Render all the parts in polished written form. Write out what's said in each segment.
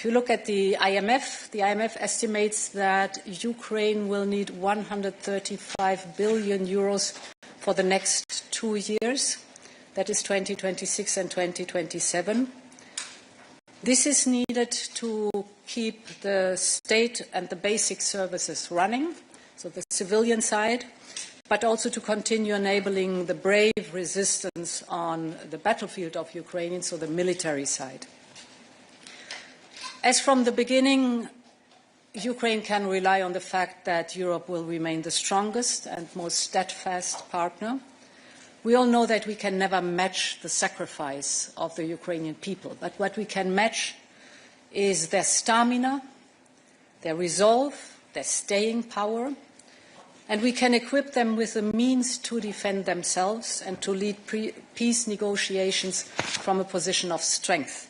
you look at the IMF estimates that Ukraine will need 135 billion euros for the next 2 years. That is 2026 and 2027. This is needed to keep the state and the basic services running, so the civilian side, but also to continue enabling the brave resistance on the battlefield of Ukraine, so the military side. As from the beginning, Ukraine can rely on the fact that Europe will remain the strongest and most steadfast partner. We all know that we can never match the sacrifice of the Ukrainian people, but what we can match is their stamina, their resolve, their staying power, and we can equip them with the means to defend themselves and to lead peace negotiations from a position of strength.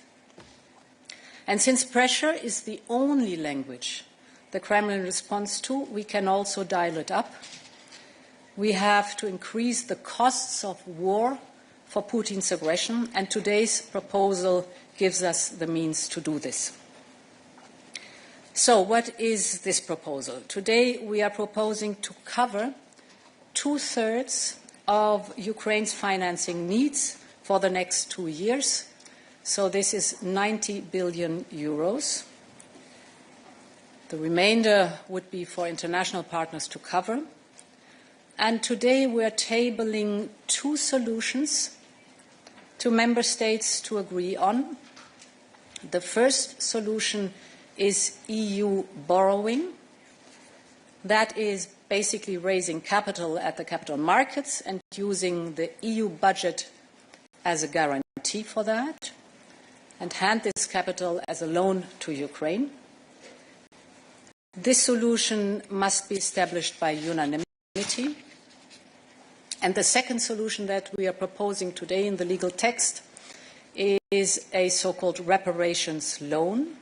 And since pressure is the only language the Kremlin responds to, we can also dial it up. We have to increase the costs of war for Putin's aggression, and today's proposal gives us the means to do this. So what is this proposal? Today we are proposing to cover 2/3 of Ukraine's financing needs for the next 2 years. So this is 90 billion euros. The remainder would be for international partners to cover. And today we are tabling 2 solutions to member states to agree on. The first solution is EU borrowing. That is basically raising capital at the capital markets and using the EU budget as a guarantee for that, and hand this capital as a loan to Ukraine. This solution must be established by unanimity. And the second solution that we are proposing today in the legal text is a so-called reparations loan.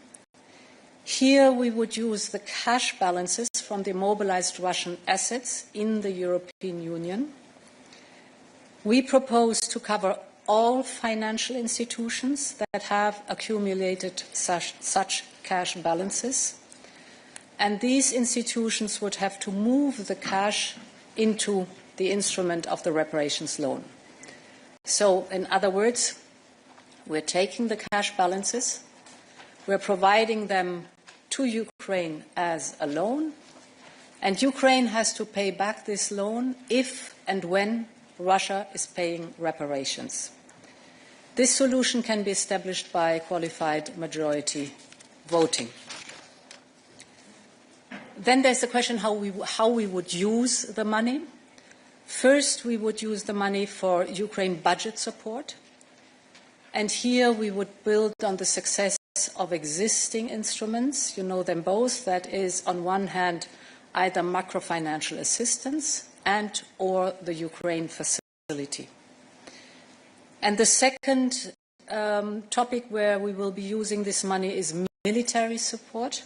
Here we would use the cash balances from the mobilized Russian assets in the European Union. We propose to cover all financial institutions that have accumulated such cash balances, and these institutions would have to move the cash into the instrument of the reparations loan. So, in other words, we're taking the cash balances, we're providing them to Ukraine as a loan, and Ukraine has to pay back this loan if and when Russia is paying reparations. This solution can be established by qualified majority voting. Then there's the question how we would use the money. First, we would use the money for Ukraine budget support, and here we would build on the success of existing instruments. You know them both. That is, on one hand, either macro-financial assistance and or the Ukraine facility. And the second topic where we will be using this money is military support.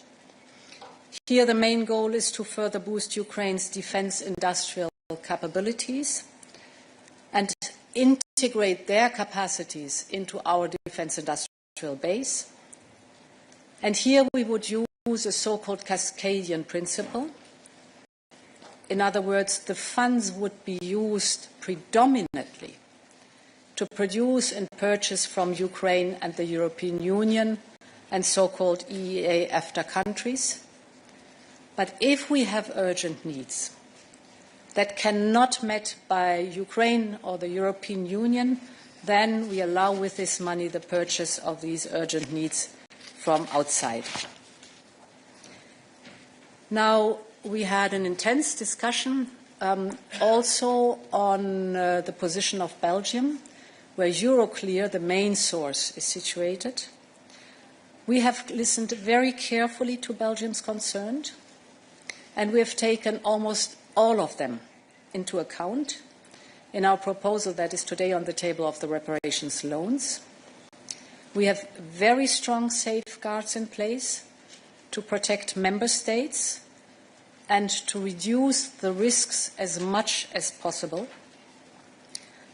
Here the main goal is to further boost Ukraine's defense industrial capabilities and integrate their capacities into our defense industrial base. And here we would use a so-called Cascadian principle. In other words, the funds would be used predominantly to produce and purchase from Ukraine and the European Union and so-called EEA-EFTA countries. But if we have urgent needs that cannot be met by Ukraine or the European Union, then we allow with this money the purchase of these urgent needs from outside. Now, we had an intense discussion also on the position of Belgium, where Euroclear, the main source, is situated. We have listened very carefully to Belgium's concerns, and we have taken almost all of them into account in our proposal that is today on the table of the reparations loans. We have very strong safeguards in place to protect member states and to reduce the risks as much as possible.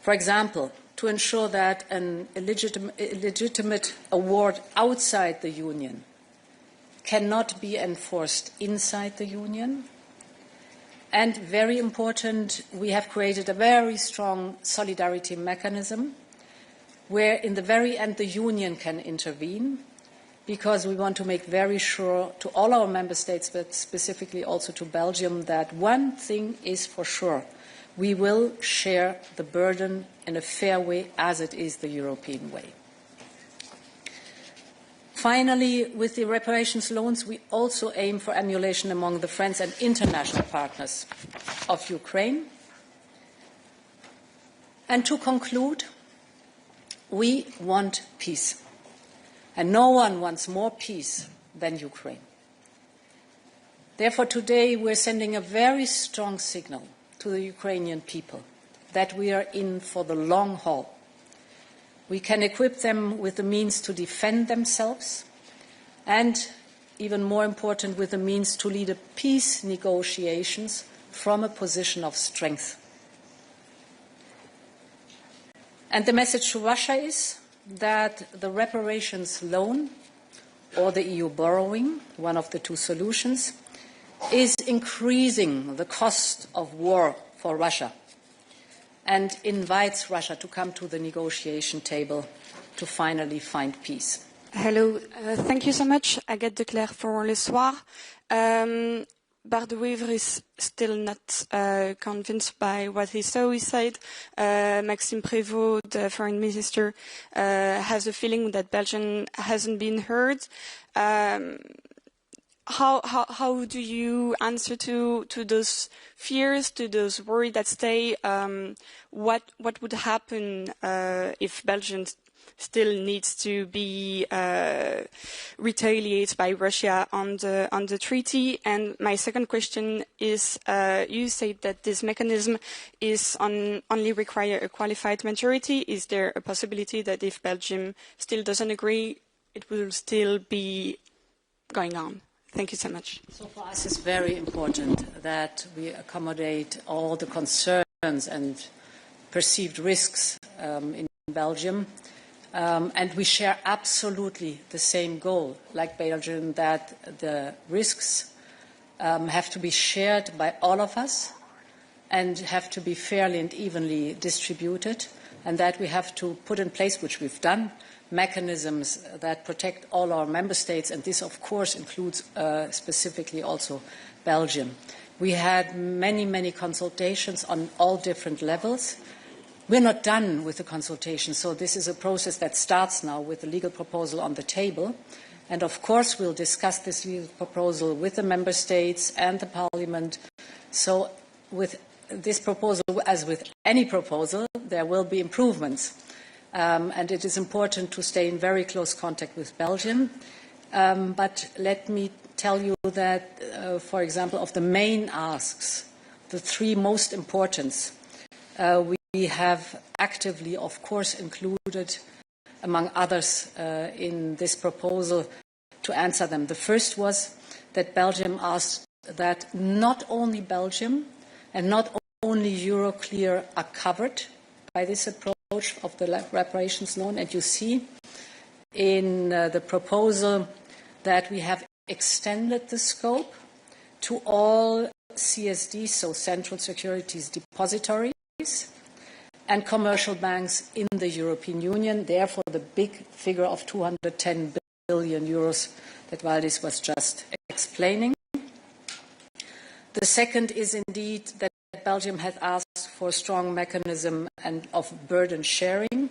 For example, to ensure that an illegitimate award outside the Union cannot be enforced inside the Union. And very important, we have created a very strong solidarity mechanism where in the very end the Union can intervene, because we want to make very sure to all our member states, but specifically also to Belgium, that one thing is for sure: we will share the burden in a fair way, as it is the European way. Finally, with the reparations loans, we also aim for emulation among the friends and international partners of Ukraine. And to conclude, we want peace. And no one wants more peace than Ukraine. Therefore, today we're sending a very strong signal to the Ukrainian people that we are in for the long haul. We can equip them with the means to defend themselves and, even more important, with the means to lead a peace negotiations from a position of strength. And the message to Russia is that the reparations loan or the EU borrowing, one of the two solutions, is increasing the cost of war for Russia and invites Russia to come to the negotiation table to finally find peace. Hello, thank you so much. Agathe de Clercq for Le Soir. Bart de Wever is still not convinced by what he saw. He said Maxime Prévost, the foreign minister, has a feeling that Belgium hasn't been heard. How do you answer to those fears, to those worries that stay? What would happen if Belgium still needs to be retaliated by Russia on the treaty? And my second question is, you said that this mechanism is only require a qualified majority. Is there a possibility that if Belgium still doesn't agree, it will still be going on? Thank you so much. So for us it's very important that we accommodate all the concerns and perceived risks in Belgium. And we share absolutely the same goal, like Belgium, that the risks have to be shared by all of us and have to be fairly and evenly distributed, and that we have to put in place, which we've done, mechanisms that protect all our member states, and this, of course, includes specifically also Belgium. We had many consultations on all different levels. We're not done with the consultation, so this is a process that starts now with the legal proposal on the table. And of course, we'll discuss this legal proposal with the member states and the parliament. So with this proposal, as with any proposal, there will be improvements. And it is important to stay in very close contact with Belgium. But let me tell you that, for example, of the main asks, the three most important, we have actively, of course, included, among others, in this proposal to answer them. The first was that Belgium asked that not only Belgium and not only Euroclear are covered by this approach of the reparations loan. And you see in the proposal that we have extended the scope to all CSDs, so central securities depositories, and commercial banks in the European Union. Therefore, the big figure of 210 billion euros that Valdis was just explaining. The second is indeed that Belgium has asked for a strong mechanism of burden sharing,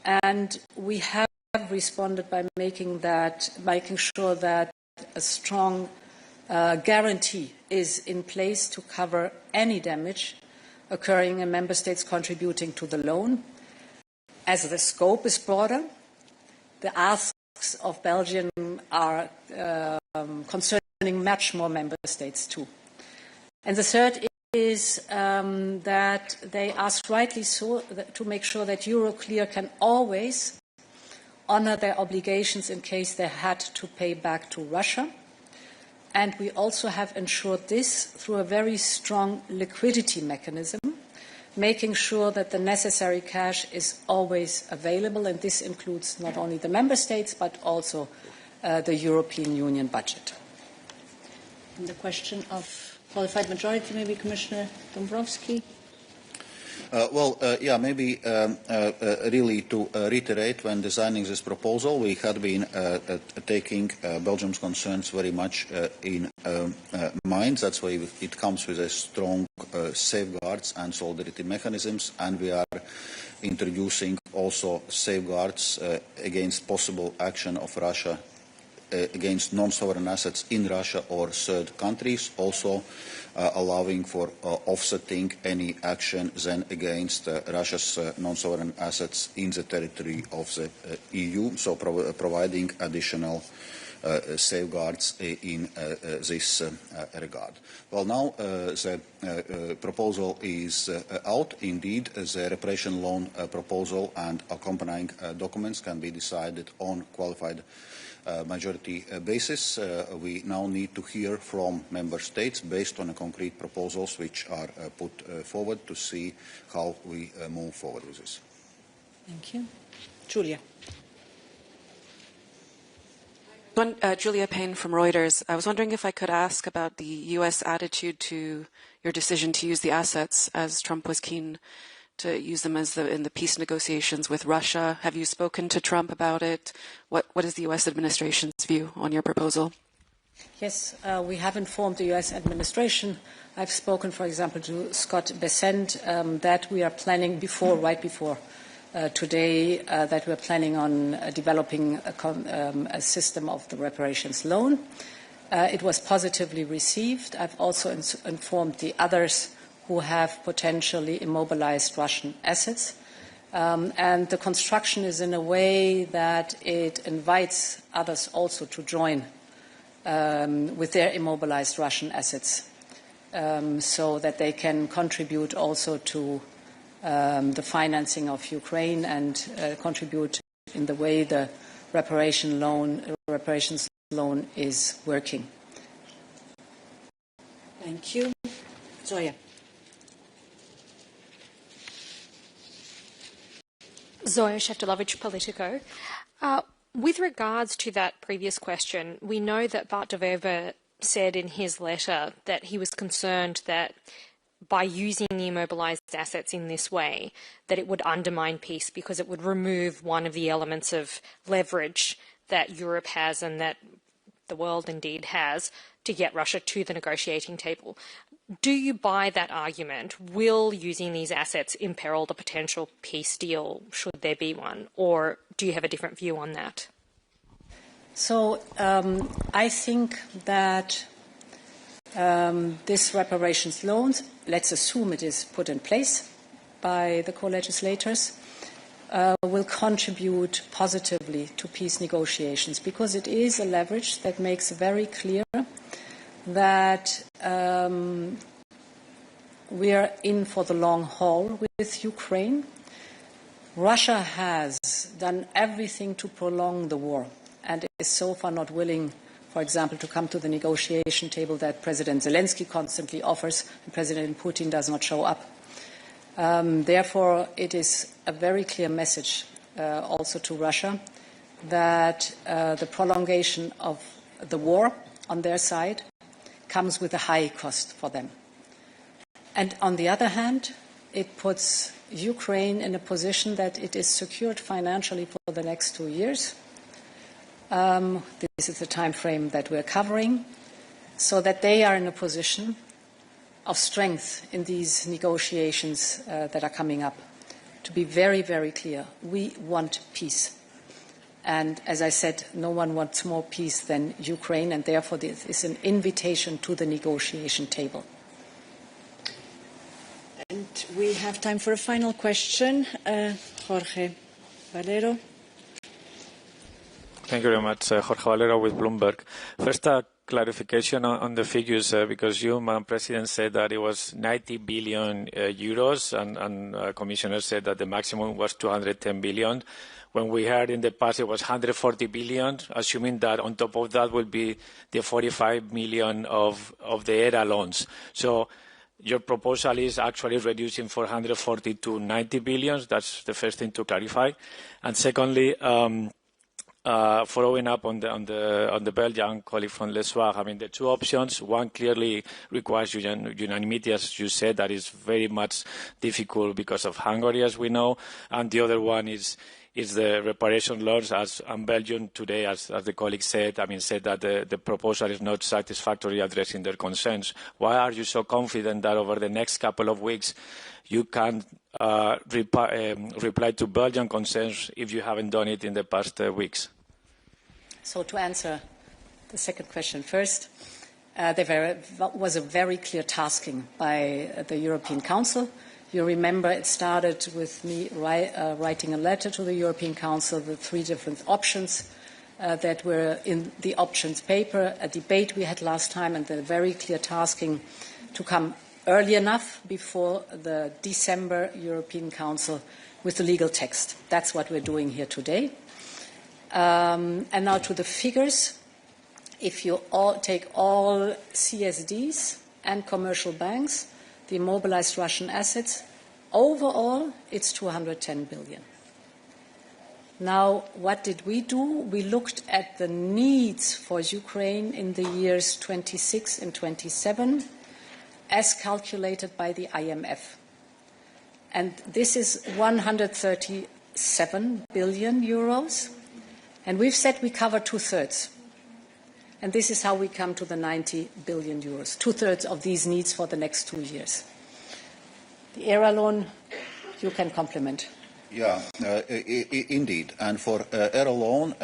and we have responded by making sure that a strong guarantee is in place to cover any damage occurring in member states contributing to the loan. As the scope is broader, the asks of Belgium are concerning much more member states too. And the third is that they ask rightly so to make sure that Euroclear can always honor their obligations in case they had to pay back to Russia. And we also have ensured this through a very strong liquidity mechanism, making sure that the necessary cash is always available. And this includes not only the member states, but also the European Union budget. And the question of qualified majority, maybe Commissioner Dombrovskis. Maybe really to reiterate, when designing this proposal, we had been taking Belgium's concerns very much in mind. That's why it comes with a strong safeguards and solidarity mechanisms, and we are introducing also safeguards against possible action of Russia against non-sovereign assets in Russia or third countries, also allowing for offsetting any action then against Russia's non-sovereign assets in the territory of the EU, so providing additional safeguards in this regard. Well, now the proposal is out. Indeed, the reparation loan proposal and accompanying documents can be decided on qualified majority basis. We now need to hear from member states based on the concrete proposals which are put forward to see how we move forward with this. Thank you. Julia. Julia Payne from Reuters. I was wondering if I could ask about the U.S. attitude to your decision to use the assets, as Trump was keen to use them in the peace negotiations with Russia. Have you spoken to Trump about it? What is the U.S. administration's view on your proposal? Yes, we have informed the U.S. administration. I've spoken, for example, to Scott Bessent that we are planning right before today, that we're planning on developing a system of the reparations loan. It was positively received. I've also informed the others who have potentially immobilized Russian assets. And the construction is in a way that it invites others also to join with their immobilized Russian assets, so that they can contribute also to the financing of Ukraine and contribute in the way the reparations loan is working. Thank you. Zoya. Zoya Sheftalovich, Politico. With regards to that previous question, we know that Bart de Wever said in his letter that he was concerned that by using the immobilised assets in this way, that it would undermine peace because it would remove one of the elements of leverage that Europe has and that the world indeed has to get Russia to the negotiating table. Do you buy that argument? Will using these assets imperil the potential peace deal, should there be one? Or do you have a different view on that? So I think that this reparations loan, let's assume it is put in place by the co-legislators, will contribute positively to peace negotiations, because it is a leverage that makes very clear that we are in for the long haul with Ukraine. Russia has done everything to prolong the war and is so far not willing, for example, to come to the negotiation table that President Zelensky constantly offers, and President Putin does not show up. Therefore, it is a very clear message also to Russia that the prolongation of the war on their side comes with a high cost for them. And on the other hand, it puts Ukraine in a position that it is secured financially for the next 2 years. This is the time frame that we're covering, so that they are in a position of strength in these negotiations that are coming up. To be very, very clear, we want peace. And as I said, no one wants more peace than Ukraine, and therefore this is an invitation to the negotiation table. And we have time for a final question. Jorge Valero. Thank you very much. Jorge Valero with Bloomberg. First, a clarification on the figures, because you, Madam President, said that it was 90 billion euros, and Commissioner said that the maximum was 210 billion. When we heard in the past it was 140 billion, assuming that on top of that will be the 45 million of the ERA loans. So your proposal is actually reducing 440 to 90 billion. That's the first thing to clarify. And secondly, following up on the Belgian colleague from Le Soir, I mean, the two options, one clearly requires unanimity, as you said, that is very much difficult because of Hungary, as we know, and the other one is the reparation laws, and Belgium today, as the colleague said, said that the proposal is not satisfactorily addressing their concerns. Why are you so confident that over the next couple of weeks you can reply to Belgian concerns if you haven't done it in the past weeks? So to answer the second question first, there was a very clear tasking by the European Council. You remember it started with me writing a letter to the European Council with 3 different options that were in the options paper, a debate we had last time, and the very clear tasking to come early enough before the December European Council with the legal text. That's what we're doing here today. And now to the figures. If you take all CSDs and commercial banks, the immobilized Russian assets, overall it's 210 billion. Now, what did we do? We looked at the needs for Ukraine in the years 26 and 27 as calculated by the IMF. And this is 137 billion euros. And we've said we cover 2/3. And this is how we come to the 90 billion euros, 2/3 of these needs for the next 2 years. The ERA loan, you can complement. Yeah, indeed. And for ERA loan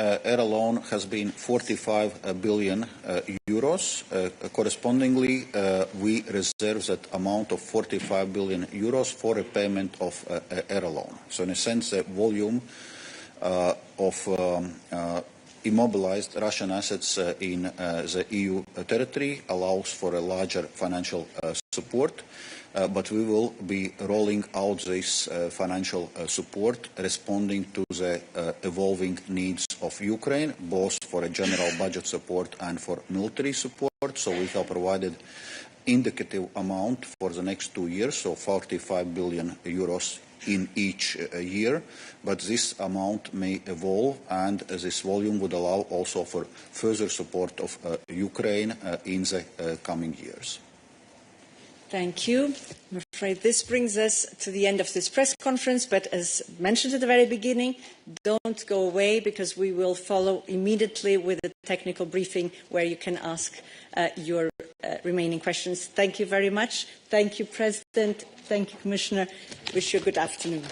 has been 45 billion euros. Correspondingly, we reserve that amount of 45 billion euros for repayment of ERA loan. So in a sense, the volume of immobilized Russian assets in the EU territory allows for a larger financial support. But we will be rolling out this financial support, responding to the evolving needs of Ukraine, both for a general budget support and for military support. So we have provided indicative amount for the next 2 years, so 45 billion euros in each year. But this amount may evolve, and this volume would allow also for further support of Ukraine in the coming years. Thank you. I'm afraid this brings us to the end of this press conference, but as mentioned at the very beginning, don't go away, because we will follow immediately with a technical briefing where you can ask your remaining questions. Thank you very much. Thank you, President. Thank you, Commissioner. Wish you a good afternoon.